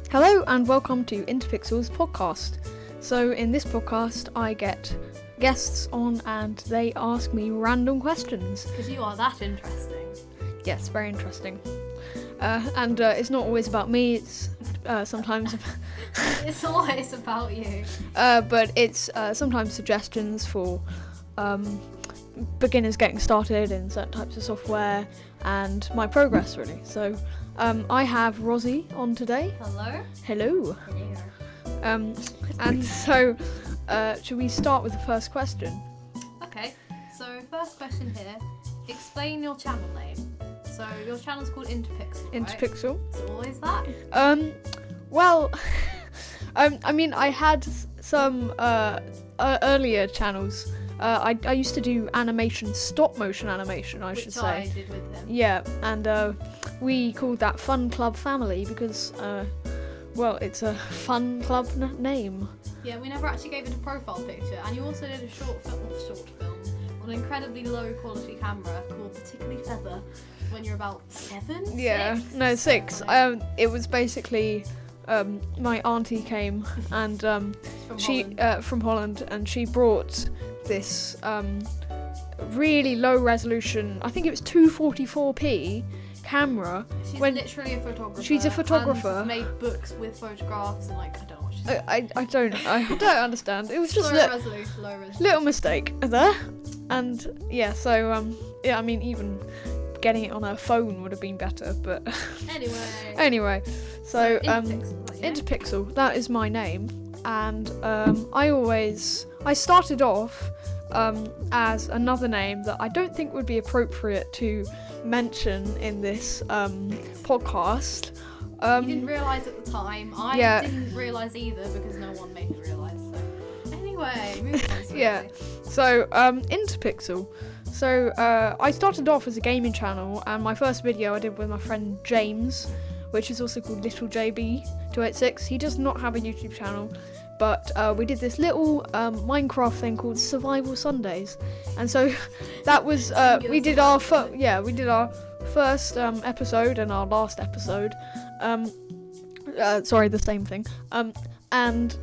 Hello and welcome to InterPixel's podcast. So in this podcast I get guests on and they ask me random questions. Because you are that interesting. Yes, very interesting. And it's not always about me, it's sometimes... It's always about you. But it's sometimes suggestions for beginners getting started in certain types of software and my progress really. So I have Rosie on today. Hello. Hello. And so should we start with the first question? Okay, so first question here. Explain your channel name. So your channel's called InterPixel, right? InterPixel. So what is that? Well, I mean, I had some earlier channels. I used to do animation, stop motion animation, I should say. Which I did with him. Yeah, and we called that Fun Club Family because, well, it's a fun club name. Yeah, we never actually gave it a profile picture, and you also did a short film on an incredibly low quality camera called Particularly Feather when you're about 7? Yeah, 6? no, 6. It was basically my auntie came and from Holland, and she brought this really low resolution, I think it was 244p camera. She's literally a photographer. She's a photographer. And made books with photographs and I don't know what she's doing. I don't understand. It was just low resolution. Little mistake there, and yeah. So yeah, I mean even getting it on her phone would have been better, but anyway. So InterPixel, that is my name, and I started off as another name that I don't think would be appropriate to mention in this podcast. You didn't realise at the time. I didn't realise either because no one made me realise. So anyway, moving on. Yeah. So InterPixel. So I started off as a gaming channel, and my first video I did with my friend James, which is also called Little JB286. He does not have a YouTube channel, but we did this little Minecraft thing called Survival Sundays, and so that was we did our first episode and our last episode. Sorry, the same thing. And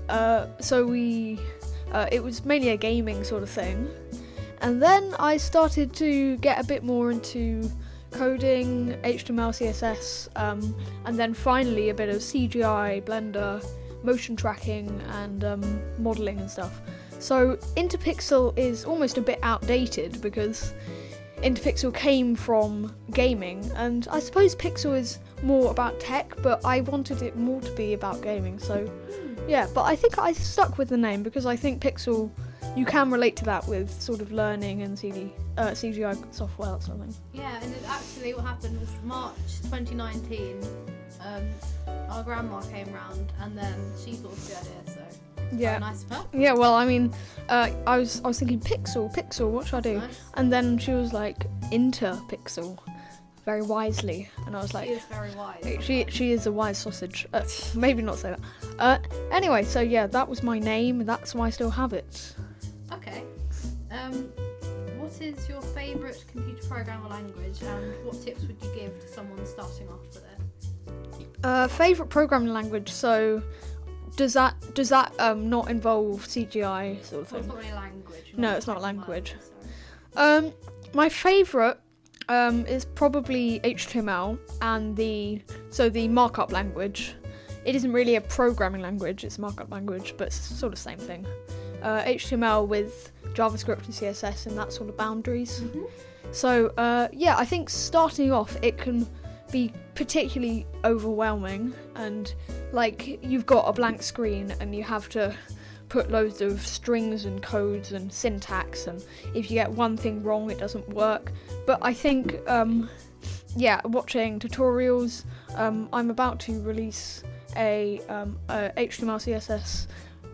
so we it was mainly a gaming sort of thing, and then I started to get a bit more into coding, HTML, CSS, and then finally a bit of CGI, Blender, motion tracking, and modelling and stuff. So InterPixel is almost a bit outdated because InterPixel came from gaming, and I suppose Pixel is more about tech, but I wanted it more to be about gaming, so yeah. But I think I stuck with the name because I think Pixel, you can relate to that with sort of learning and CGI software or something. Yeah, and actually what happened was March 2019, our grandma came round and then she thought of the idea, so yeah. Very nice of her. Yeah, well, I mean, I was thinking Pixel, what should I do? Nice. And then she was like, InterPixel, very wisely, and I was like, she is very wise. She is a wise sausage. Maybe not say that. Anyway, so yeah, that was my name, and that's why I still have it. Okay. What is your favourite computer programming language, and what tips would you give to someone starting off with it? Favourite programming language. So, does that not involve CGI sort of thing? Well, it's not really a language. No, it's not a language. My favourite is probably HTML and the markup language. It isn't really a programming language; it's a markup language, but it's sort of the same thing. HTML with JavaScript and CSS and that sort of boundaries. Mm-hmm. So yeah, I think starting off it can be particularly overwhelming, and like you've got a blank screen and you have to put loads of strings and codes and syntax, and if you get one thing wrong it doesn't work. But I think watching tutorials, I'm about to release a HTML CSS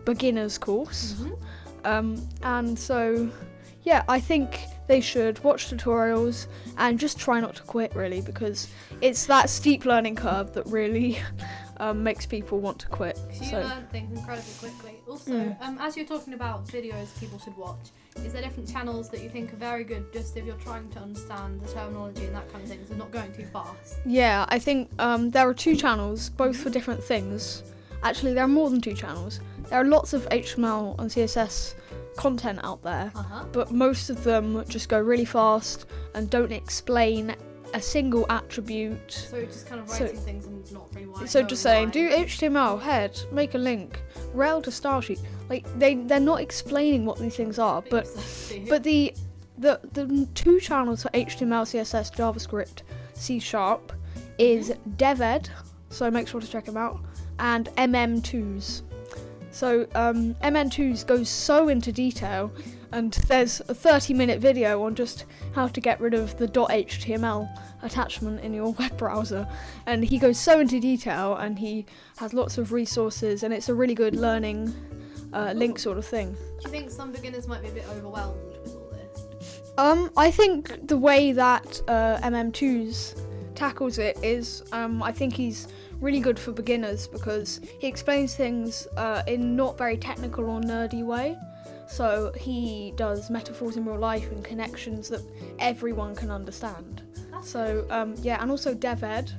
beginners course, and so yeah, I think they should watch tutorials and just try not to quit really, because it's that steep learning curve that really makes people want to quit. So you learn things incredibly quickly. Also, as you're talking about videos people should watch, is there different channels that you think are very good just if you're trying to understand the terminology and that kind of thing, so not going too fast? Yeah, I think there are 2 channels, both for different things. Actually, there are more than 2 channels. There are lots of HTML and CSS content out there, but most of them just go really fast and don't explain a single attribute. So just kind of writing things and not really why. So just saying, do HTML, head, make a link, rel to style sheet. Like they're not explaining what these things are, but the 2 channels for HTML, CSS, JavaScript, C# is DevEd, so make sure to check them out, and MM2s. So MM2s goes so into detail, and there's a 30-minute video on just how to get rid of the .html attachment in your web browser, and he goes so into detail, and he has lots of resources, and it's a really good learning link sort of thing. Do you think some beginners might be a bit overwhelmed with all this? I think the way that MM2s tackles it is, I think he's really good for beginners because he explains things in not very technical or nerdy way. So he does metaphors in real life and connections that everyone can understand. So yeah, and also DevEd.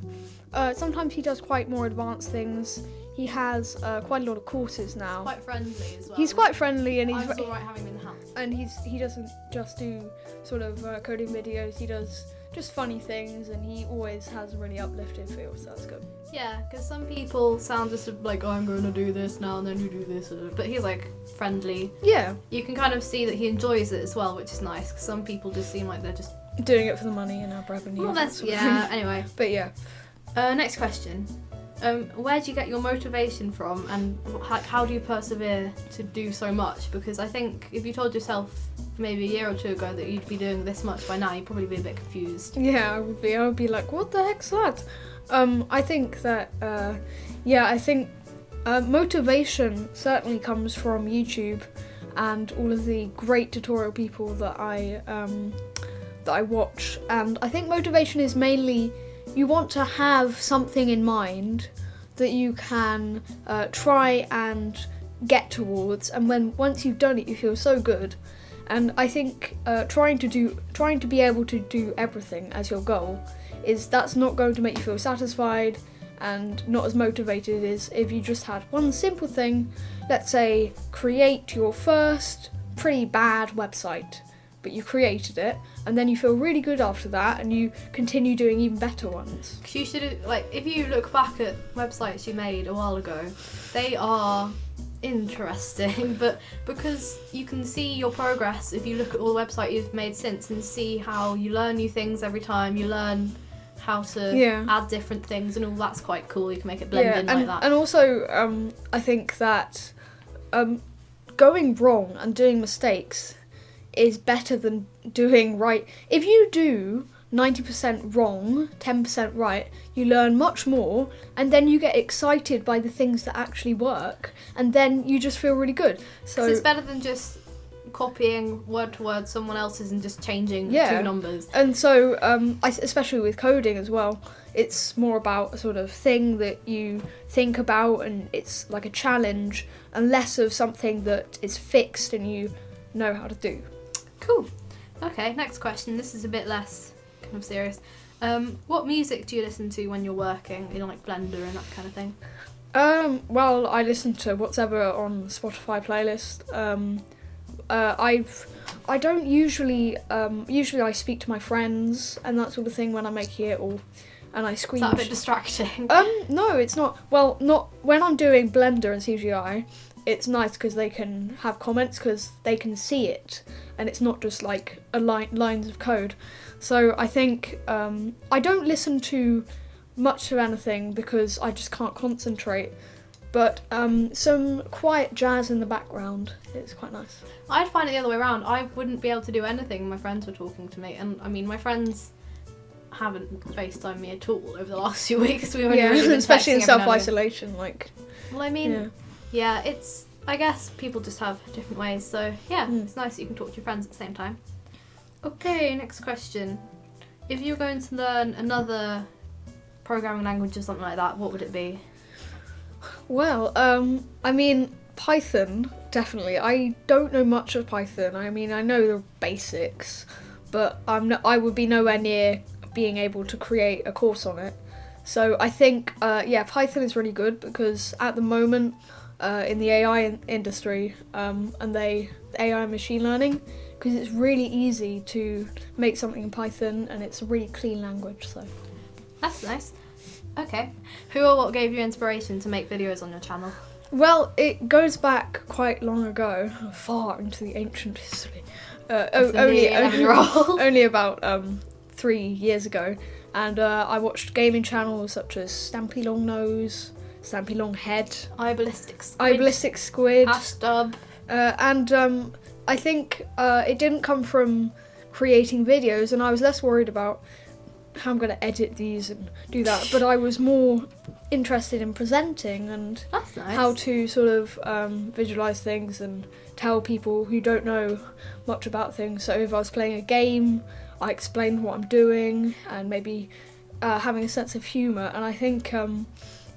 Sometimes he does quite more advanced things. He has quite a lot of courses now. He's quite friendly as well. He's quite friendly, and I was alright having him in the house. And he doesn't just do sort of coding videos. He does just funny things, and he always has a really uplifting feel. So that's good. Yeah, because some people sound just like, oh, I'm going to do this now, and then you do this, but he's like friendly. Yeah. You can kind of see that he enjoys it as well, which is nice. Because some people just seem like they're just doing it for the money and our revenue. Well, that's yeah. Anyway. But yeah. Next question. Where do you get your motivation from, and how do you persevere to do so much? Because I think if you told yourself maybe a year or 2 ago that you'd be doing this much by now, you'd probably be a bit confused. Yeah, I would be like, what the heck's that? I think that, motivation certainly comes from YouTube and all of the great tutorial people that I watch. And I think motivation is mainly you want to have something in mind that you can try and get towards, and once you've done it, you feel so good. And I think trying to be able to do everything as your goal that's not going to make you feel satisfied and not as motivated as if you just had one simple thing. Let's say create your first pretty bad website, but you created it, and then you feel really good after that, and you continue doing even better ones. You should, if you look back at websites you made a while ago, they are interesting, but because you can see your progress if you look at all the website you've made since and see how you learn new things every time, you learn how to add different things, and all that's quite cool. You can make it blend in like that. And also, I think that going wrong and doing mistakes is better than doing right. If you do 90% wrong, 10% right, you learn much more, and then you get excited by the things that actually work, and then you just feel really good. So it's better than just copying word to word someone else's and just changing 2 numbers. And so, especially with coding as well, it's more about a sort of thing that you think about, and it's like a challenge, and less of something that is fixed and you know how to do. Cool. Okay, next question. This is a bit less kind of serious. What music do you listen to when you're working? You know, like Blender and that kind of thing? Well, I listen to whatever on Spotify playlist. I don't usually I speak to my friends and that sort of thing when I'm making it, and I screen. Is that a bit distracting? No, it's not. Well, not when I'm doing Blender and CGI. It's nice because they can have comments because they can see it, and it's not just like lines of code. So I think I don't listen to much of anything because I just can't concentrate. But some quiet jazz in the background is quite nice. I'd find it the other way around. I wouldn't be able to do anything when my friends were talking to me, and I mean my friends haven't FaceTimed me at all over the last few weeks. We've only really been especially in texting every now and self-isolation. Well, I mean, yeah, it's. I guess people just have different ways. So yeah, it's nice that you can talk to your friends at the same time. Okay, next question. If you were going to learn another programming language or something like that, what would it be? Well, I mean, Python, definitely. I don't know much of Python. I mean, I know the basics, but I would be nowhere near being able to create a course on it. So I think, Python is really good because at the moment, in the AI industry, and AI machine learning, because it's really easy to make something in Python and it's a really clean language. So That's nice. Okay. Who or what gave you inspiration to make videos on your channel? well, it goes back quite long ago, far into the ancient history. Of the nearly 11-year-old. Only about 3 years ago, and I watched gaming channels such as Stampy Longnose, Stampy Longhead, iBallistic Squid, Ashdub. and I think it didn't come from creating videos, and I was less worried about how I'm going to edit these and do that, but I was more interested in presenting and That's nice. how to sort of visualize things and tell people who don't know much about things. So if I was playing a game, I explained what I'm doing and maybe having a sense of humour. And I think,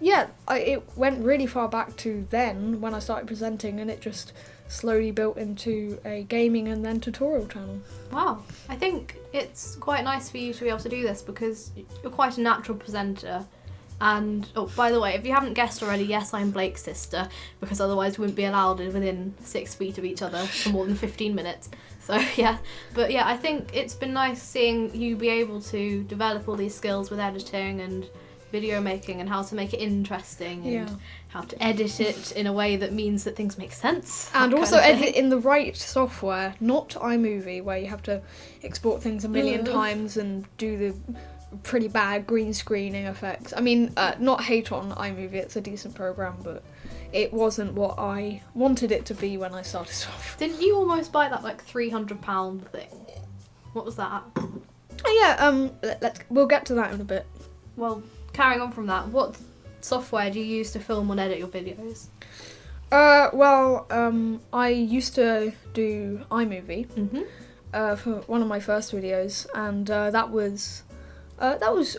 it went really far back to then when I started presenting, and it just slowly built into a gaming and then tutorial channel. Wow. I think it's quite nice for you to be able to do this because you're quite a natural presenter. And, oh, by the way, if you haven't guessed already, yes, I'm Blake's sister, because otherwise we wouldn't be allowed within 6 feet of each other for more than 15 minutes. So, yeah. But, yeah, I think it's been nice seeing you be able to develop all these skills with editing and video making and how to make it interesting and how to edit it in a way that means that things make sense. And also edit it in the right software, not iMovie, where you have to export things a million times and do the pretty bad green screening effects. I mean, not hate on iMovie, it's a decent program, but it wasn't what I wanted it to be when I started off. Didn't you almost buy that like £300 thing? What was that? We'll get to that in a bit. Well, carrying on from that, what software do you use to film and edit your videos? I used to do iMovie for one of my first videos, and that was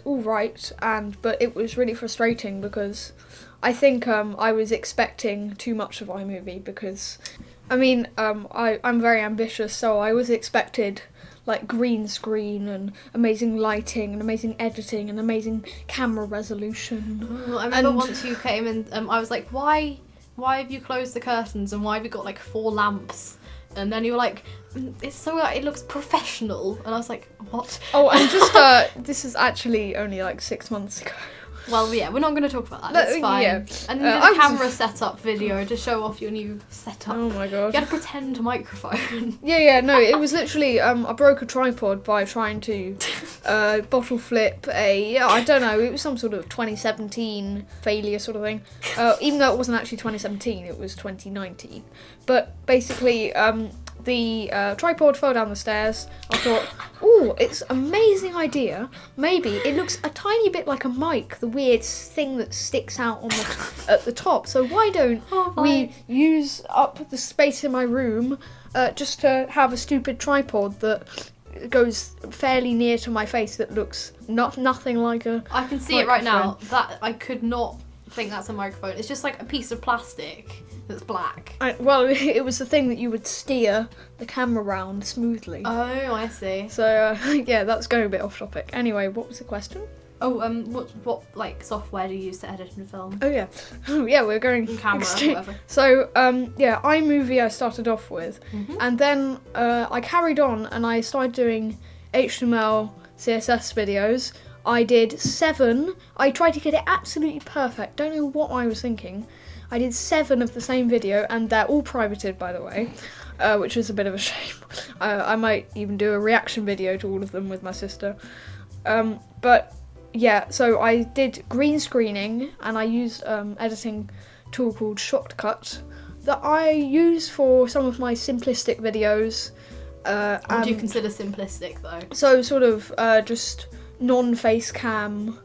all right, but it was really frustrating because I think I was expecting too much of iMovie because, I'm very ambitious, so I was expected like green screen and amazing lighting and amazing editing and amazing camera resolution. Oh, I remember once you came in, I was like, why have you closed the curtains and why have you got like 4 lamps? And then you were like, it's so it looks professional, and I was like, what? Oh, and just this is actually only like 6 months ago. Well, yeah, we're not going to talk about that. It's fine. Yeah. And then you did a camera setup video to show off your new setup. Oh my god. You had a pretend microphone. No, it was literally I broke a tripod by trying to bottle flip I don't know, it was some sort of 2017 failure sort of thing. Even though it wasn't actually 2017, it was 2019. But basically, the tripod fell down the stairs. I thought, it's an amazing idea. Maybe it looks a tiny bit like a mic, the weird thing that sticks out on at the top. So why don't we use up the space in my room just to have a stupid tripod that goes fairly near to my face that looks nothing like a I can see microphone. it right now. That I could not think that's a microphone. It's just like a piece of plastic that's black. It was the thing that you would steer the camera round smoothly. Oh, I see. So that's going a bit off topic. Anyway, what was the question? Oh, what like software do you use to edit and film? We're going Camera, whatever. So iMovie I started off with, and then I carried on and I started doing HTML, CSS videos. I did 7. I tried to get it absolutely perfect. Don't know what I was thinking. I did 7 of the same video, and they're all privated, by the way, which is a bit of a shame. I might even do a reaction video to all of them with my sister. So I did green screening, and I used editing tool called Shortcut that I use for some of my simplistic videos. What do you consider simplistic, though? So sort of just non-face cam,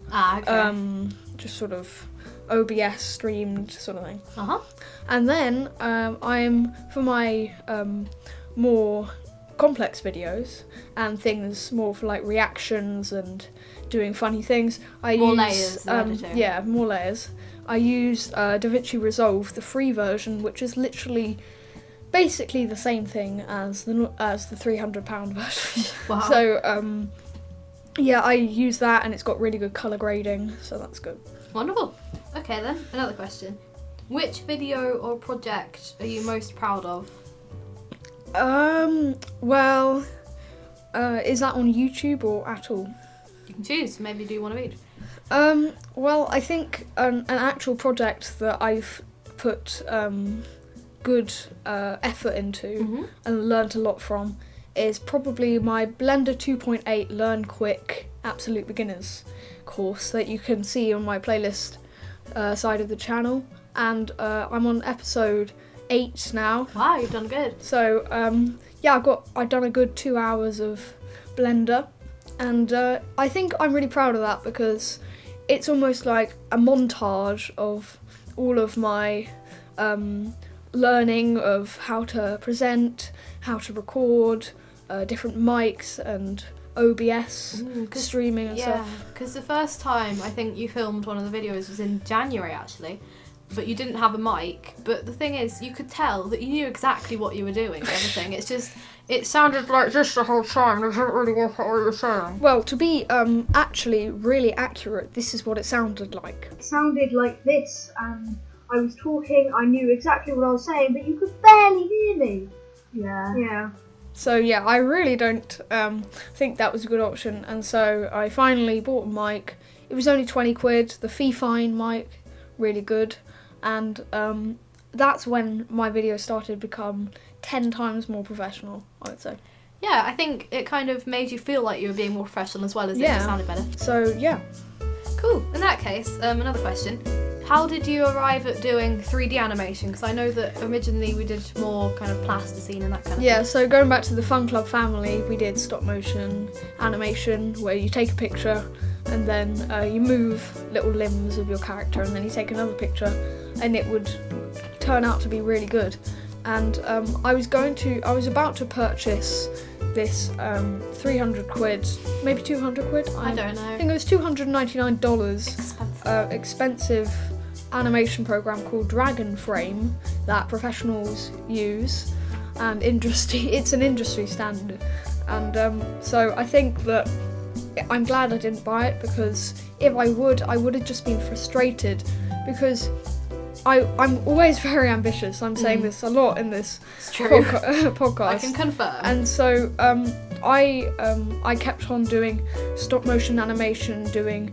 just sort of OBS streamed sort of thing. And then I'm for my more complex videos and things more for like reactions and doing funny things. More layers of editing. Yeah, more layers. I use DaVinci Resolve, the free version, which is literally basically the same thing as the £300 version. Wow. So yeah, I use that, and it's got really good colour grading, so that's good. Wonderful. Okay then, another question. Which video or project are you most proud of? Well, is that on YouTube or at all? You can choose. Maybe do one of each. Well, I think an actual project that I've put good effort into and learnt a lot from is probably my Blender 2.8 Learn Quick Absolute Beginners course that you can see on my playlist side of the channel. And I'm on episode 8 now. Wow, you've done good. So yeah, I've done a good 2 hours of Blender, and I think I'm really proud of that because it's almost like a montage of all of my learning of how to present, how to record, different mics and OBS streaming and stuff. Yeah, because the first time I think you filmed one of the videos was in January actually, but you didn't have a mic. But the thing is, you could tell that you knew exactly what you were doing and everything. It's just, it sounded like this the whole time. I didn't really get what you were saying. Well, to be actually really accurate, this is what it sounded like. It sounded like this, and I was talking, I knew exactly what I was saying, but you could barely hear me. Yeah. So yeah, I really don't think that was a good option, and so I finally bought a mic. It was only 20 quid, the Fee-Fine mic, really good, and that's when my videos started to become 10 times more professional, I would say. Yeah, I think it kind of made you feel like you were being more professional as well as it Yeah. just sounded better. So yeah. Cool. In that case, another question. How did you arrive at doing 3D animation? Because I know that originally we did more kind of plasticine and that kind of Yeah, thing. so going back to the Fun Club family, we did stop motion animation where you take a picture and then you move little limbs of your character, and then you take another picture and it would turn out to be really good. And I was about to purchase this 300 quid, maybe 200 quid? I don't know. I think it was $299. Expensive. Expensive animation program called Dragon Frame that professionals use, and it's an industry standard. And so I think that I'm glad I didn't buy it, because if I would have just been frustrated, because I'm always very ambitious. I'm saying this a lot in this It's true. podcast. I can confirm. And so I kept on doing stop motion animation, I'm doing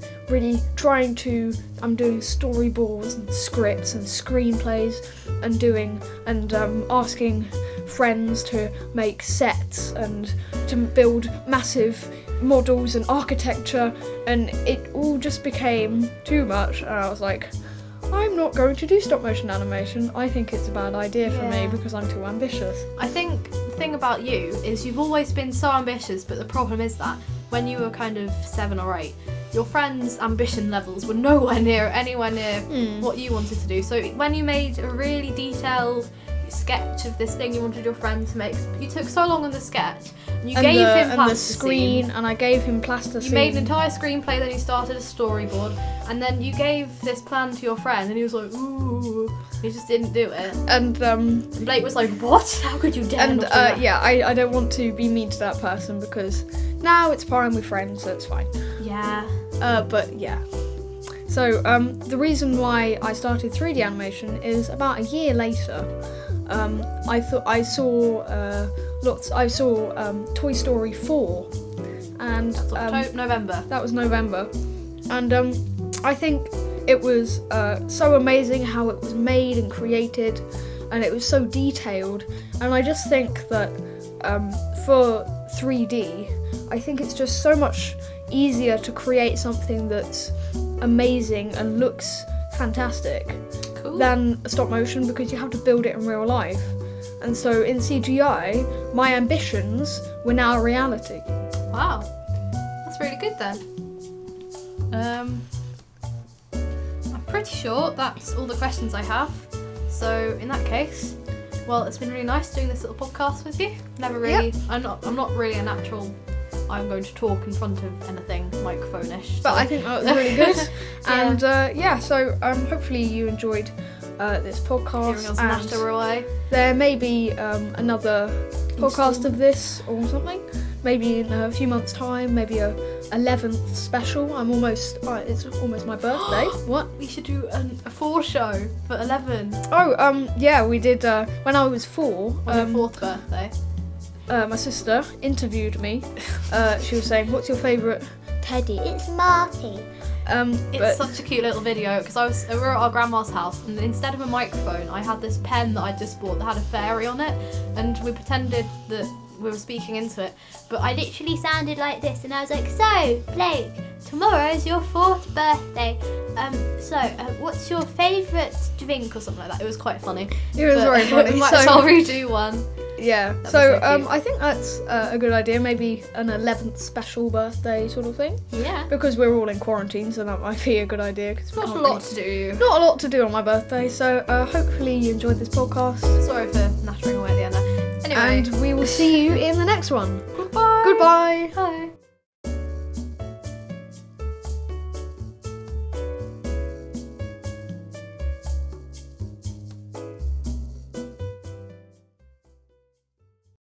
storyboards and scripts and screenplays, and asking friends to make sets and to build massive models and architecture, and it all just became too much, and I was like, I'm not going to do stop motion animation. I think it's a bad idea for me Yeah. because I'm too ambitious. I think the thing about you is you've always been so ambitious, but the problem is that when you were kind of 7 or 8, your friends' ambition levels were anywhere near what you wanted to do. So when you made a really detailed sketch of this thing you wanted your friend to make, you took so long on the sketch, and you gave him and the screen, plasticine. and I gave him plasticine. You made an entire screenplay, then you started a storyboard, and then you gave this plan to your friend, and he was like, ooh, he just didn't do it. And And Blake was like, what? How could you dare not do that? yeah, I don't want to be mean to that person, because now it's fine with friends, so it's fine. Yeah. But yeah. So the reason why I started 3D animation is about a year later. I saw Toy Story 4, and November. that was November, and I think it was so amazing how it was made and created, and it was so detailed, and I just think that for 3D, I think it's just so much easier to create something that's amazing and looks fantastic Cool. than stop motion, because you have to build it in real life. And so in CGI, my ambitions were now a reality. Wow. That's really good then. I'm pretty sure that's all the questions I have. So in that case, well, it's been really nice doing this little podcast with you. Never really, I'm not really a natural I'm going to talk in front of anything microphone-ish. But so. I think that was really good. Yeah. And so hopefully you enjoyed this podcast. Hearing us and natter away. there may be another podcast of this or something. Maybe in a few months' time. Maybe a 11th special. It's almost my birthday. What? We should do a 4 show for 11 Oh, yeah, we did when I was 4. on your 4th birthday. My sister interviewed me. She was saying, "What's your favourite teddy?" It's Marty. It's such a cute little video because we were at our grandma's house, and instead of a microphone, I had this pen that I just bought that had a fairy on it, and we pretended that we were speaking into it. But I literally sounded like this, and I was like, "So, Blake, tomorrow's your 4th birthday. What's your favourite drink?" or something like that. It was quite funny. It was very funny. We might as well redo one. Yeah. That'd be So so cute. I think that's a good idea. Maybe an 11th special birthday sort of thing. Yeah. Because we're all in quarantine, so that might be a good idea. Cause we Not a can't lot to do. Not a lot to do on my birthday. So hopefully you enjoyed this podcast. Sorry for nattering away at the end there. Anyway. And we will see you in the next one. Goodbye. Goodbye. Bye.